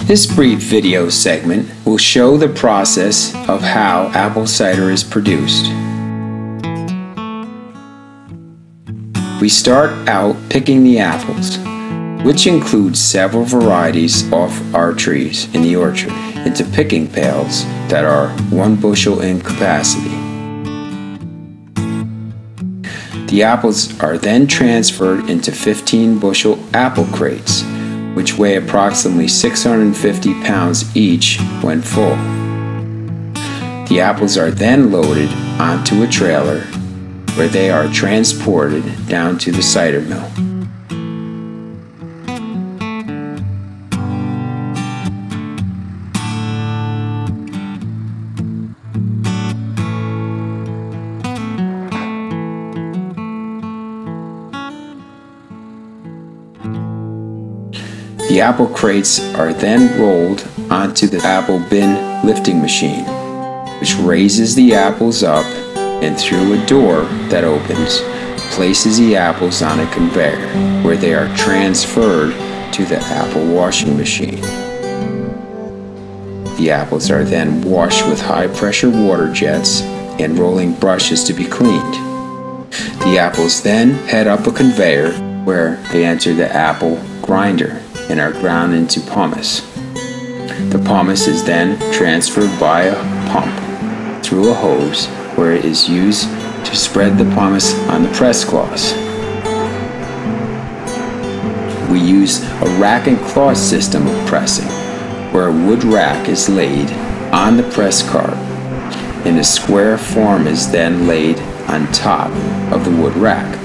This brief video segment will show the process of how apple cider is produced. We start out picking the apples, which includes several varieties off our trees in the orchard, into picking pails that are 1 bushel in capacity. The apples are then transferred into 15 bushel apple crates, which weigh approximately 650 pounds each when full. The apples are then loaded onto a trailer where they are transported down to the cider mill. The apple crates are then rolled onto the apple bin lifting machine, which raises the apples up and through a door that opens, places the apples on a conveyor where they are transferred to the apple washing machine. The apples are then washed with high-pressure water jets and rolling brushes to be cleaned. The apples then head up a conveyor where they enter the apple grinder and are ground into pumice. The pumice is then transferred by a pump through a hose where it is used to spread the pumice on the press cloths. We use a rack and cloth system of pressing, where a wood rack is laid on the press cart and a square form is then laid on top of the wood rack,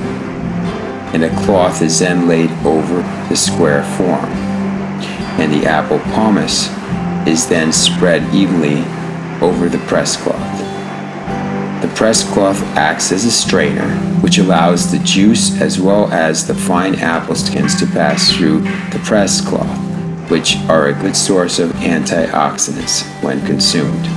and a cloth is then laid over the square form, and the apple pumice is then spread evenly over the press cloth. The press cloth acts as a strainer, which allows the juice as well as the fine apple skins to pass through the press cloth, which are a good source of antioxidants when consumed.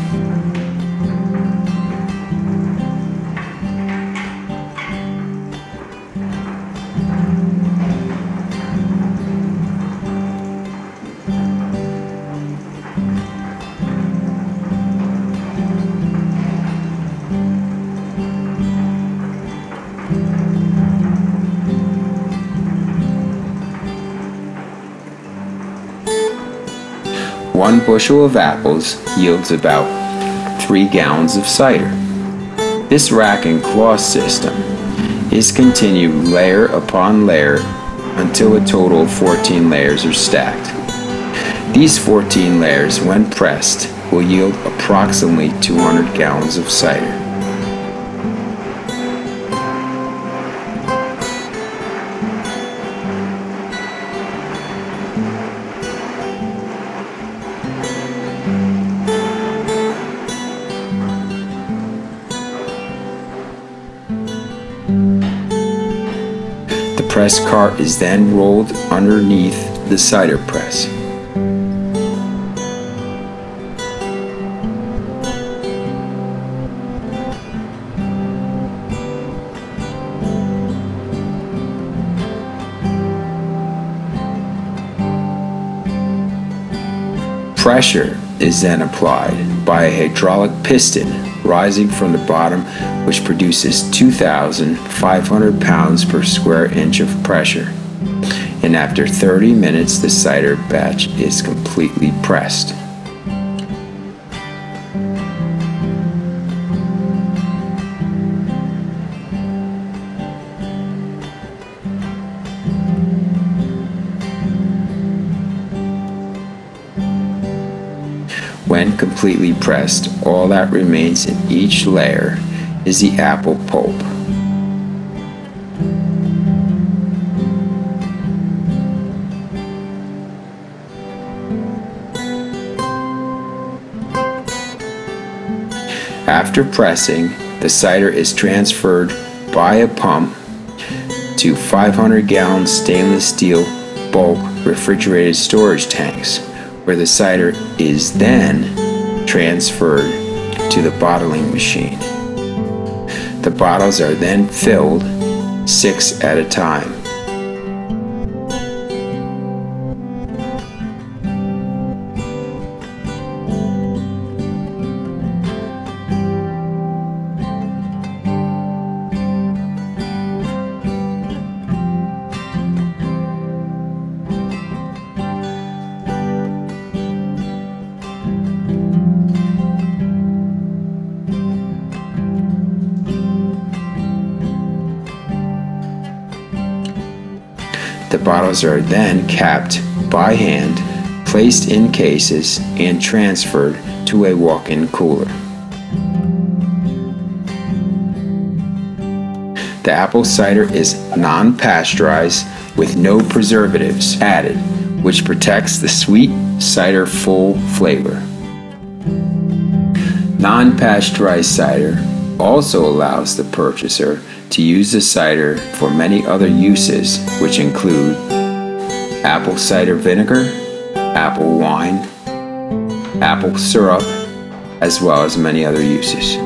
One bushel of apples yields about 3 gallons of cider. This rack and cloth system is continued layer upon layer until a total of 14 layers are stacked. These 14 layers, when pressed, will yield approximately 200 gallons of cider. The press cart is then rolled underneath the cider press. Pressure is then applied by a hydraulic piston rising from the bottom, which produces 2,500 pounds per square inch of pressure. And after 30 minutes, the cider batch is completely pressed. When completely pressed, all that remains in each layer is the apple pulp. After pressing, the cider is transferred by a pump to 500-gallon stainless steel bulk refrigerated storage tanks, where the cider is then transferred to the bottling machine. The bottles are then filled 6 at a time. bottles are then capped by hand, placed in cases, and transferred to a walk-in cooler. The apple cider is non-pasteurized with no preservatives added, which protects the sweet cider full flavor. Non-pasteurized cider also allows the purchaser to use the cider for many other uses, which include apple cider vinegar, apple wine, apple syrup, as well as many other uses.